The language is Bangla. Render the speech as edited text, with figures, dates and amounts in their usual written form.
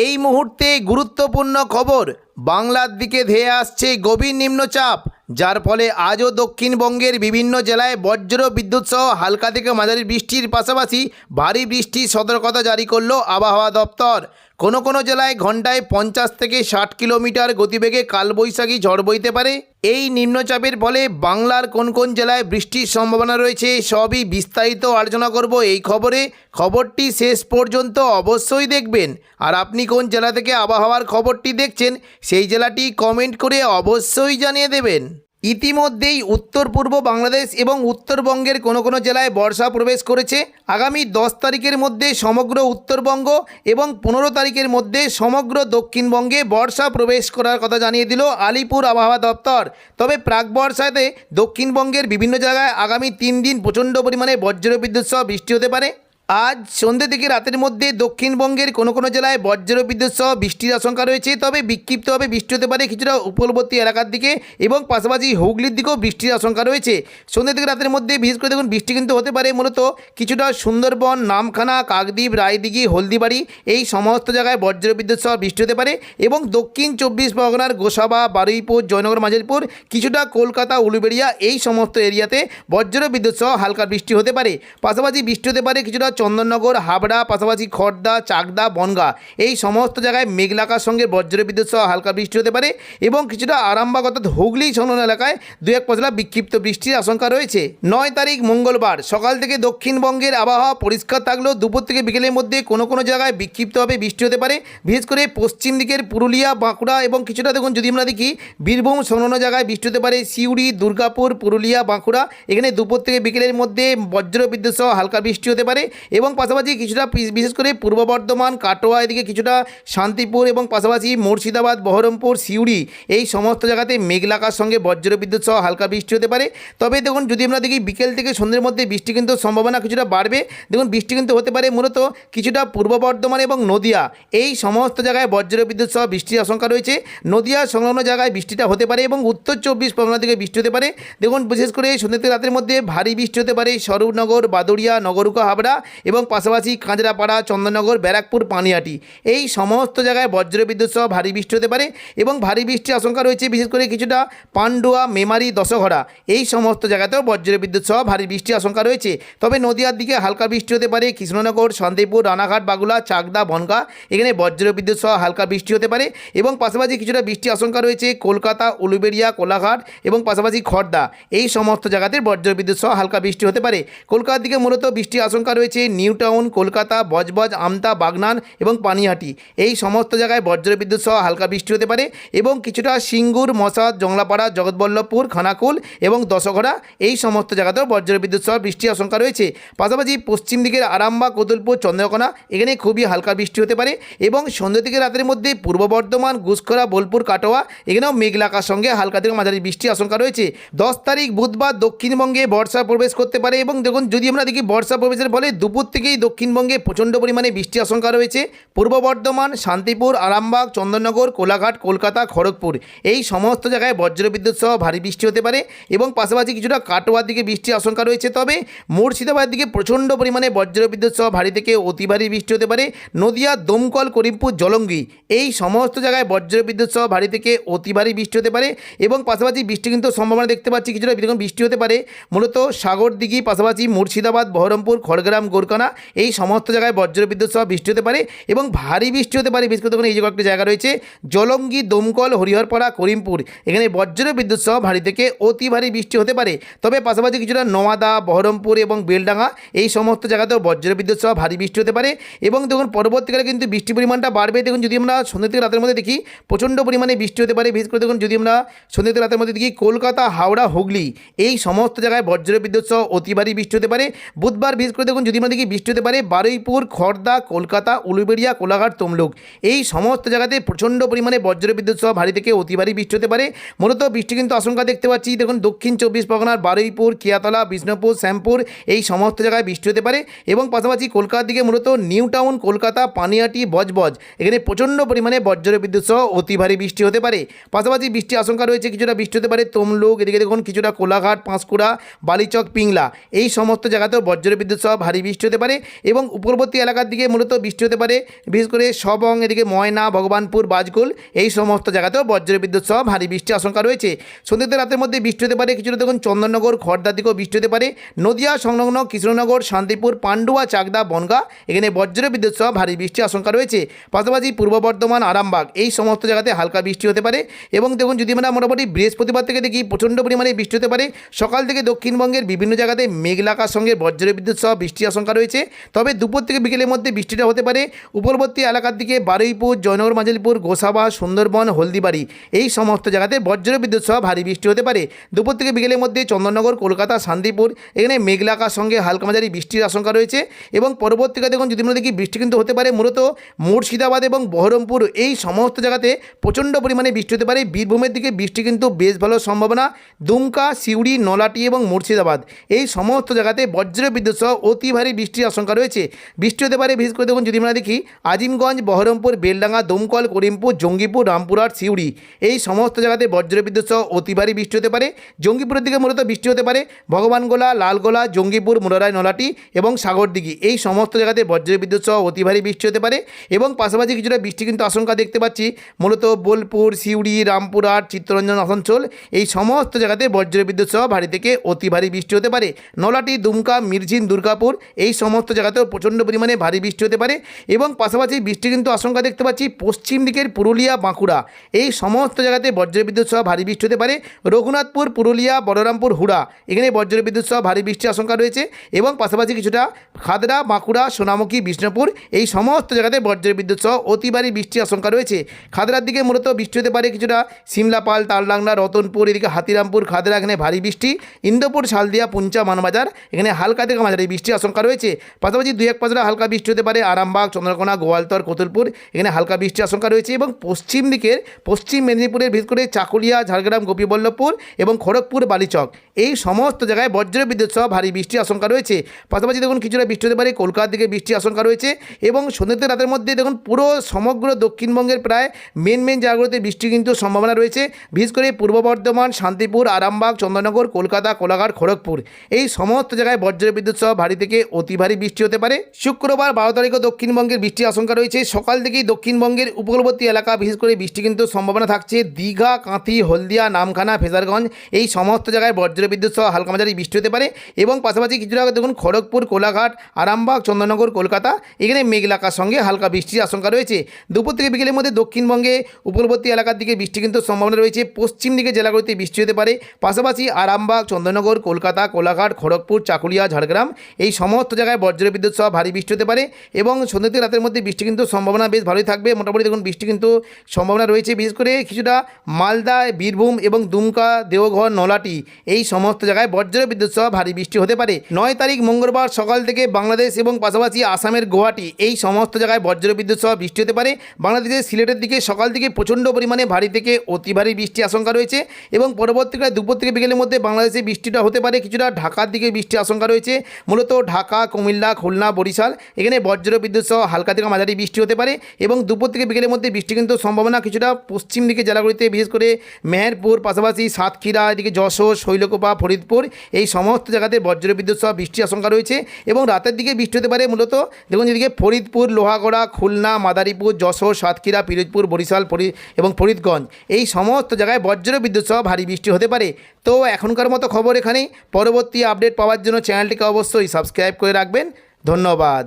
এই মুহূর্তে গুরুত্বপূর্ণ খবর, বাংলার দিকে ধেয়ে আসছে গভীর নিম্নচাপ, যার ফলে আজও দক্ষিণবঙ্গের বিভিন্ন জেলায় বজ্র বিদ্যুৎ সহ হালকা থেকে মাঝারি বৃষ্টির পাশাপাশি ভারী বৃষ্টির সতর্কতা জারি করলো আবহাওয়া দপ্তর। কোনো কোনো জেলায় ঘন্টায় 50 থেকে 60 কিলোমিটার গতিবেগে কালবৈশাখী ঝড় বইতে পারে। এই নিম্নচাপের ফলে বাংলার কোন কোন জেলায় বৃষ্টির সম্ভাবনা রয়েছে সবই বিস্তারিত আলোচনা করব এই খবরে। খবরটি শেষ পর্যন্ত অবশ্যই দেখবেন। আর আপনি কোন জেলা থেকে আবহাওয়ার খবরটি দেখছেন সেই জেলাটি কমেন্ট করে অবশ্যই জানিয়ে দেবেন। ইতিমধ্যেই উত্তর পূর্ব বাংলাদেশ এবং উত্তরবঙ্গের কোনো কোনো জেলায় বর্ষা প্রবেশ করেছে। আগামী 10 তারিখের মধ্যে সমগ্র উত্তরবঙ্গ এবং 15 তারিখের মধ্যে সমগ্র দক্ষিণবঙ্গে বর্ষা প্রবেশ করার কথা জানিয়ে দিল আলিপুর আবহাওয়া দপ্তর। তবে প্রাক বর্ষাতে দক্ষিণবঙ্গের বিভিন্ন জায়গায় আগামী 3 দিন প্রচণ্ড পরিমাণে বজ্রবিদ্যুৎ সহ বৃষ্টি হতে পারে। আজ সন্ধ্যে থেকে রাতের মধ্যে দক্ষিণবঙ্গের কোনো কোনো জেলায় বজ্রবিদ্যুৎ সহ বৃষ্টির আশঙ্কা রয়েছে। তবে বিক্ষিপ্তভাবে বৃষ্টি হতে পারে কিছুটা উপকূলবর্তী এলাকার দিকে এবং পাশাপাশি হুগলির দিকেও বৃষ্টির আশঙ্কা রয়েছে। সন্ধ্যে থেকে রাতের মধ্যে বিশেষ করে দেখুন বৃষ্টি কিন্তু হতে পারে মূলত কিছুটা সুন্দরবন, নামখানা, কাকদ্বীপ, রায়দিঘি, হলদিবাড়ি এই সমস্ত জায়গায় বজ্রবিদ্যুৎ সহ বৃষ্টি হতে পারে এবং দক্ষিণ 24 পরগনার গোসাবা, বারুইপুর, জয়নগর, মাঝারপুর, কিছুটা কলকাতা, উলুবেড়িয়া এই সমস্ত এরিয়াতে বজ্রবিদ্যুৎ সহ হালকা বৃষ্টি হতে পারে। পাশাপাশি বৃষ্টি হতে পারে কিছুটা চন্দননগর, হাবড়া, পাশাপাশি খড়দা, চাকদা, বনগাঁ এই সমস্ত জায়গায় মেঘলাকার সঙ্গে বজ্রবিদ্যুৎ সহ হালকা বৃষ্টি হতে পারে এবং কিছুটা আরামবাগ অর্থাৎ হুগলি সংলগ্ন এলাকায় 2-1 পশলা বিক্ষিপ্ত বৃষ্টির আশঙ্কা রয়েছে। 9 তারিখ মঙ্গলবার সকাল থেকে দক্ষিণবঙ্গের আবহাওয়া পরিষ্কার থাকলেও দুপুর থেকে বিকেলের মধ্যে কোনো কোনো জায়গায় বিক্ষিপ্তভাবে বৃষ্টি হতে পারে। বিশেষ করে পশ্চিম দিকের পুরুলিয়া, বাঁকুড়া এবং কিছুটা দেখুন যদি আমরা দেখি বীরভূম সংলগ্ন জায়গায় বৃষ্টি হতে পারে। সিউড়ি, দুর্গাপুর, পুরুলিয়া, বাঁকুড়া এখানে দুপুর থেকে বিকেলের মধ্যে বজ্রবিদ্যুৎ সহ হালকা বৃষ্টি হতে পারে এবং পাশাপাশি কিছুটা বিশেষ করে পূর্ব বর্ধমান, কাটোয়া এদিকে কিছুটা শান্তিপুর এবং পাশাপাশি মুর্শিদাবাদ, বহরমপুর, সিউড়ি এই সমস্ত জায়গাতে মেঘলাকার সঙ্গে বজ্রবিদ্যুৎ সহ হালকা বৃষ্টি হতে পারে। তবে দেখুন যদি আমরা দেখি বিকেল থেকে সন্ধ্যের মধ্যে বৃষ্টি কিন্তু সম্ভাবনা কিছুটা বাড়বে। দেখুন বৃষ্টি কিন্তু হতে পারে মূলত কিছুটা পূর্ব বর্ধমান এবং নদিয়া এই সমস্ত জায়গায় বজ্রবিদ্যুৎ সহ বৃষ্টির আশঙ্কা রয়েছে। নদিয়া সংলগ্ন জায়গায় বৃষ্টিটা হতে পারে এবং উত্তর 24 পরগনা থেকে বৃষ্টি হতে পারে। দেখুন বিশেষ করে সন্ধ্যে থেকে রাতের মধ্যে ভারী বৃষ্টি হতে পারে স্বরূপনগর, বাদুড়িয়া, নগরুকা, হাবড়া এবং পাশাপাশি কাঁচরাপাড়া, চন্দননগর, ব্যারাকপুর, পানিহাটি এই সমস্ত জায়গায় বজ্রবিদ্যুৎ সহ ভারী বৃষ্টি হতে পারে এবং ভারী বৃষ্টির আশঙ্কা রয়েছে বিশেষ করে কিছুটা পান্ডুয়া, মেমারি, দশঘরা এই সমস্ত জায়গাতেও বজ্রবিদ্যুৎ সহ ভারী বৃষ্টির আশঙ্কা রয়েছে। তবে নদিয়ার দিকে হালকা বৃষ্টি হতে পারে কৃষ্ণনগর, শান্তিপুর, রানাঘাট, বাগুলা, চাকদা, বনগাঁ এখানে বজ্রবিদ্যুৎ সহ হালকা বৃষ্টি হতে পারে এবং পাশাপাশি কিছুটা বৃষ্টির আশঙ্কা রয়েছে কলকাতা, উলুবেড়িয়া, কোলাঘাট এবং পাশাপাশি খড়দা এই সমস্ত জায়গাতে বজ্রবিদ্যুৎ সহ হালকা বৃষ্টি হতে পারে। কলকাতার দিকে মূলত বৃষ্টির আশঙ্কা রয়েছে নিউ টাউন, কলকাতা, বজবজ, আমতা, বাগনান এবং পানিহাটি এই সমস্ত জায়গায় বজ্রবিদ্যুৎ সহ হালকা বৃষ্টি হতে পারে এবং কিছুটা সিঙ্গুর, মশাদ, জংলাপাড়া, জগৎবল্লভপুর, খানাকুল এবং দশঘরা এই সমস্ত জায়গাতেও বজ্রবিদ্যুৎ সহ বৃষ্টির আশঙ্কা রয়েছে। পাশাপাশি পশ্চিম দিকের আরামবাগ, কোতুলপুর, চন্দ্রকোনা এখানে খুবই হালকা বৃষ্টি হতে পারে এবং সন্ধ্যা থেকে রাতের মধ্যে পূর্ব বর্ধমান, গুসকরা, বোলপুর, কাটোয়া এখানেও মেঘলাকার সঙ্গে হালকা থেকে মাঝারি বৃষ্টির আশঙ্কা রয়েছে। 10 তারিখ বুধবার দক্ষিণবঙ্গে বর্ষা প্রবেশ করতে পারে এবং দেখুন যদি আমরা দেখি বর্ষা প্রবেশের ফলে দুপুর থেকেই দক্ষিণবঙ্গে প্রচণ্ড পরিমাণে বৃষ্টির আশঙ্কা রয়েছে। পূর্ব বর্ধমান, শান্তিপুর, আরামবাগ, চন্দননগর, কোলাঘাট, কলকাতা, খড়গপুর এই সমস্ত জায়গায় বজ্রবিদ্যুৎ সহ ভারী বৃষ্টি হতে পারে এবং পাশাপাশি কিছুটা কাটোয়ার দিকে বৃষ্টির আশঙ্কা রয়েছে। তবে মুর্শিদাবাদের দিকে প্রচণ্ড পরিমাণে বজ্রবিদ্যুৎ সহ ভারী থেকে অতি ভারী বৃষ্টি হতে পারে। নদিয়া, দমকল, করিমপুর, জলঙ্গি এই সমস্ত জায়গায় বজ্রবিদ্যুৎ সহ ভারী থেকে অতি ভারী বৃষ্টি হতে পারে এবং পাশাপাশি বৃষ্টি কিন্তু সম্ভাবনা দেখতে পাচ্ছি কিছুটা এরকম বৃষ্টি হতে পারে মূলত সাগরদিঘি, পাশাপাশি মুর্শিদাবাদ, বহরমপুর, খড়গ্রাম, গোরকানা এই সমস্ত জায়গায় বজ্রবিদ্যুৎ সহ বৃষ্টি হতে পারে এবং ভারী বৃষ্টি হতে পারে। বিশেষ করে এই যে কয়েকটি জায়গা রয়েছে জলঙ্গি, দমকল, হরিহরপাড়া, করিমপুর এখানে বজ্রবিদ্যুৎ সহ ভারী থেকে অতি ভারী বৃষ্টি হতে পারে। তবে পাশাপাশি কিছুটা নোয়াদা, বহরমপুর এবং বেলডাঙ্গা এই সমস্ত জায়গাতেও বজ্রবিদ্যুৎ সহ ভারী বৃষ্টি হতে পারে এবং দেখুন পরবর্তীকালে কিন্তু বৃষ্টির পরিমাণটা বাড়বে। দেখুন যদি আমরা সন্ধ্যা থেকে রাতের মধ্যে দেখি প্রচণ্ড পরিমাণে বৃষ্টি হতে পারে। বিশেষ করে দেখুন যদি আমরা সন্ধ্যা থেকে রাতের মধ্যে দেখি কলকাতা, হাওড়া, হুগলি এই সমস্ত জায়গায় বজ্রবিদ্যুৎ সহ অতি ভারী বৃষ্টি হতে পারে। বুধবার বিশেষ করে দেখুন যদি আমরা দেখি বৃষ্টি হতে পারে বারুইপুর, খড়দা, কলকাতা, উলুবেড়িয়া, কোলাঘাট, তমলুক এই সমস্ত জায়গাতে প্রচণ্ড পরিমাণে বজ্রবিদ্যুৎ সহ ভারী থেকে অতি ভারী বৃষ্টি হতে পারে। মূলত বৃষ্টি কিন্তু আশঙ্কা দেখতে পাচ্ছি দেখুন দক্ষিণ 24 পরগনার বারুইপুর, কিয়াতলা, বিষ্ণুপুর, শ্যামপুর এই সমস্ত জায়গায় বৃষ্টি হতে পারে এবং পাশাপাশি কলকাতার দিকে মূলত নিউ টাউন, কলকাতা, পানিহাটি, বজবজ এখানে প্রচণ্ড পরিমাণে বজ্রবিদ্যুৎ সহ অতি ভারী বৃষ্টি হতে পারে। পাশাপাশি বৃষ্টি আশঙ্কা রয়েছে কিছুটা বৃষ্টি হতে পারে তমলুক এদিকে দেখুন কিছুটা কোলাঘাট, পাঁশকুড়া, বালিচক, পিংলা এই সমস্ত জায়গাতেও বজ্রবিদ্যুৎ সহ ভারী বৃষ্টি বৃষ্টি হতে পারে এবং উপকূলবর্তী এলাকার দিকে মূলত বৃষ্টি হতে পারে, বিশেষ করে সবং, এদিকে ময়না, ভগবানপুর, বাজকুল এই সমস্ত জায়গাতেও বজ্রবিদ্যুৎ সহ ভারী বৃষ্টির আশঙ্কা রয়েছে। সন্ধ্যে রাতের মধ্যে বৃষ্টি হতে পারে কিছুটা দেখুন চন্দননগর, খড়দার দিকেও বৃষ্টি হতে পারে। নদিয়া সংলগ্ন কৃষ্ণনগর, শান্তিপুর, পান্ডুয়া, চাকদা, বনগা এখানে বজ্রবিদ্যুৎ সহ ভারী বৃষ্টির আশঙ্কা রয়েছে। পাশাপাশি পূর্ব বর্ধমান, আরামবাগ এই সমস্ত জায়গাতে হালকা বৃষ্টি হতে পারে। এবং দেখুন যদি আমরা মোটামুটি বৃহস্পতিবার থেকে দেখি প্রচণ্ড পরিমাণে বৃষ্টি হতে পারে। সকাল থেকে দক্ষিণবঙ্গের বিভিন্ন জায়গাতে মেঘলাকার সঙ্গে বজ্রবিদ্যুৎ সহ বৃষ্টির আশঙ্কা রয়েছে। তবে দুপুর থেকে বিকেলের মধ্যে বৃষ্টিটা হতে পারে উপকূলবর্তী এলাকার দিকে বারুইপুর, জয়নগর, মাঝিলপুর, গোসাবা, সুন্দরবন, হলদিবাড়ি এই সমস্ত জায়গাতে বজ্রবিদ্যুৎ সহ ভারী বৃষ্টি হতে পারে। দুপুর থেকে বিকেলের মধ্যে চন্দননগর, কলকাতা, শান্তিপুর এখানে মেঘলাকার সঙ্গে হালকা মাঝারি বৃষ্টির আশঙ্কা রয়েছে। এবং পরবর্তীকালে দেখুন যদি আমরা দেখি বৃষ্টি কিন্তু হতে পারে মূলত মুর্শিদাবাদ এবং বহরমপুর এই সমস্ত জায়গাতে প্রচণ্ড পরিমাণে বৃষ্টি হতে পারে। বীরভূমের দিকে বৃষ্টি কিন্তু বেশ ভালো সম্ভাবনা। দুমকা, সিউড়ি, নলাটি এবং মুর্শিদাবাদ এই সমস্ত জায়গাতে বজ্রবিদ্যুৎ সহ অতি ভারী বৃষ্টির আশঙ্কা রয়েছে। বৃষ্টি হতে পারে বিশেষ করে দেখুন যদি আমরা দেখি আজিমগঞ্জ, বহরমপুর, বেলডাঙ্গা, দমকল, করিমপুর, জঙ্গিপুর, রামপুরহাট, সিউড়ি এই সমস্ত জায়গাতে বজ্রবিদ্যুৎ সহ অতি ভারী বৃষ্টি হতে পারে। জঙ্গিপুরের দিকে মূলত বৃষ্টি হতে পারে ভগবানগোলা, লালগোলা, জঙ্গিপুর, মুরারাই, নলাটি এবং সাগরদিঘি এই সমস্ত জায়গাতে বজ্রবিদ্যুৎ সহ অতি ভারী বৃষ্টি হতে পারে। এবং পাশাপাশি কিছুটা বৃষ্টি কিন্তু আশঙ্কা দেখতে পাচ্ছি মূলত বোলপুর, সিউড়ি, রামপুরহাট, চিত্তরঞ্জন, আসানসোল এই সমস্ত জায়গাতে বজ্রবিদ্যুৎ সহ ভারী থেকে অতি ভারী বৃষ্টি হতে পারে। নলাটি, দুমকা, মিরঝিন, দুর্গাপুর এই সমস্ত জায়গাতেও প্রচণ্ড পরিমাণে ভারী বৃষ্টি হতে পারে। এবং পাশাপাশি বৃষ্টি কিন্তু আশঙ্কা দেখতে পাচ্ছি পশ্চিম দিকের পুরুলিয়া, বাঁকুড়া এই সমস্ত জায়গাতে বজ্রবিদ্যুৎ সহ ভারী বৃষ্টি হতে পারে। রঘুনাথপুর, পুরুলিয়া, বলরামপুর, হুড়া এখানে বজ্রবিদ্যুৎ সহ ভারী বৃষ্টির আশঙ্কা রয়েছে। এবং পাশাপাশি কিছুটা খাদড়া, বাঁকুড়া, সোনামুখী, বিষ্ণুপুর এই সমস্ত জায়গাতে বজ্রবিদ্যুৎ সহ অতি ভারী বৃষ্টির আশঙ্কা রয়েছে। খাদড়ার দিকে মূলত বৃষ্টি হতে পারে কিছুটা সিমলাপাল, তালডাংরা, রতনপুর এদিকে হাতিরামপুর, খাদড়া এখানে ভারী বৃষ্টি। ইন্দোপুর, শালদিয়া, পুঞ্চা, মানবাজার এখানে হালকা থেকে মাঝারি বৃষ্টির আশঙ্কা রয়েছে। পাশাপাশি দুই এক পাঁচটা হালকা বৃষ্টি হতে পারে আরামবাগ, চন্দ্রকোনা, গোয়ালতর, কোতুলপুর এখানে হালকা বৃষ্টির আশঙ্কা রয়েছে। এবং পশ্চিম দিকের পশ্চিম মেদিনীপুরের বিশেষ করে চাকুলিয়া, ঝাড়গ্রাম, গোপীবল্লভপুর এবং খড়গপুর, বালিচক এই সমস্ত জায়গায় বজ্রবিদ্যুৎ সহ ভারী বৃষ্টির আশঙ্কা রয়েছে। পাশাপাশি দেখুন কিছুটা বৃষ্টি হতে পারে কলকাতার দিকে বৃষ্টির আশঙ্কা রয়েছে। এবং সন্ধ্যে রাতের মধ্যে দেখুন পুরো সমগ্র দক্ষিণবঙ্গের প্রায় মেন জায়গাগুলোতে বৃষ্টি কিন্তু সম্ভাবনা রয়েছে। বিশেষ করে পূর্ব বর্ধমান, শান্তিপুর, আরামবাগ, চন্দননগর, কলকাতা, কোলাঘাট, খড়গপুর এই সমস্ত জায়গায় বজ্রবিদ্যুৎ সহ ভারী থেকে অতি ভারী বৃষ্টি হতে পারে। শুক্রবার 12 তারিখও দক্ষিণবঙ্গের বৃষ্টির আশঙ্কা রয়েছে। সকাল থেকেই দক্ষিণবঙ্গের উপকূলবর্তী এলাকা বিশেষ করে বৃষ্টি কিন্তু সম্ভাবনা থাকছে। দীঘা, কাঁথি, হলদিয়া, নামখানা, ফেজারগঞ্জ এই সমস্ত জায়গায় বজ্রবিদ্যুৎ সহ হালকা মাঝারি বৃষ্টি হতে পারে। এবং পাশাপাশি কিছুটা আগে দেখুন খড়গপুর, কোলাঘাট, আরামবাগ, চন্দননগর, কলকাতা এখানে মেঘলাকার সঙ্গে হালকা বৃষ্টির আশঙ্কা রয়েছে। দুপুর থেকে বিকেলের মধ্যে দক্ষিণবঙ্গে উপকূলবর্তী এলাকার দিকে বৃষ্টি কিন্তু সম্ভাবনা রয়েছে। পশ্চিম দিকে জেলাগুলিতে বৃষ্টি হতে পারে। পাশাপাশি আরামবাগ, চন্দননগর, কলকাতা, কোলাঘাট, খড়গপুর, চাকুলিয়া, ঝাড়গ্রাম এই সমস্ত জায়গায় বজ্রবিদ্যুৎ সহ ভারী বৃষ্টি হতে পারে। এবং সন্ধ্যা থেকে রাতের মধ্যে বৃষ্টি কিন্তু সম্ভাবনা বেশ ভালোই থাকবে। মোটামুটি দেখুন বৃষ্টি কিন্তু সম্ভাবনা রয়েছে বিশেষ করে কিছুটা মালদা, বীরভূম এবং দুমকা, দেওঘর, নলাটি এই সমস্ত জায়গায় বজ্রবিদ্যুৎ সহ ভারী বৃষ্টি হতে পারে। 9 তারিখ মঙ্গলবার সকাল থেকে বাংলাদেশ এবং পাশাপাশি আসামের গুয়াহাটি এই সমস্ত জায়গায় বজ্রবিদ্যুৎ সহ বৃষ্টি হতে পারে। বাংলাদেশের সিলেটের দিকে সকাল থেকে প্রচণ্ড পরিমাণে ভারী থেকে অতি ভারী বৃষ্টির আশঙ্কা রয়েছে। এবং পরবর্তীকালে দুপুর থেকে বিকেলের মধ্যে বাংলাদেশে বৃষ্টিটা হতে পারে কিছুটা ঢাকার দিকে বৃষ্টির আশঙ্কা রয়েছে। মূলত ঢাকা, কুমিল্লা, খুলনা, বরিশাল এখানে বজ্রবিদ্যুৎ সহ হালকা থেকে মাঝারি বৃষ্টি হতে পারে। এবং দুপুর থেকে বিকেলের মধ্যে বৃষ্টি কিন্তু সম্ভাবনা কিছুটা পশ্চিম দিকে জেলাগুলিতে বিশেষ করে মেহেরপুর, পাশাপাশি সাতক্ষীরা, এদিকে যশোর, শৈলকুপা, ফরিদপুর এই সমস্ত জায়গাতে বজ্রবিদ্যুৎ সহ বৃষ্টির আশঙ্কা রয়েছে। এবং রাতের দিকে বৃষ্টি হতে পারে মূলত দেখুন যেদিকে ফরিদপুর, লোহাগড়া, খুলনা, মাদারীপুর, যশোর, সাতক্ষীরা, পিরোজপুর, বরিশাল এবং ফরিদগঞ্জ এই সমস্ত জায়গায় বজ্রবিদ্যুৎ সহ ভারী বৃষ্টি হতে পারে। তো এখনকার মতো খবর এখানেই। পরবর্তী আপডেট পাওয়ার জন্য চ্যানেলটিকে অবশ্যই সাবস্ক্রাইব করে রাখবেন। ধন্যবাদ।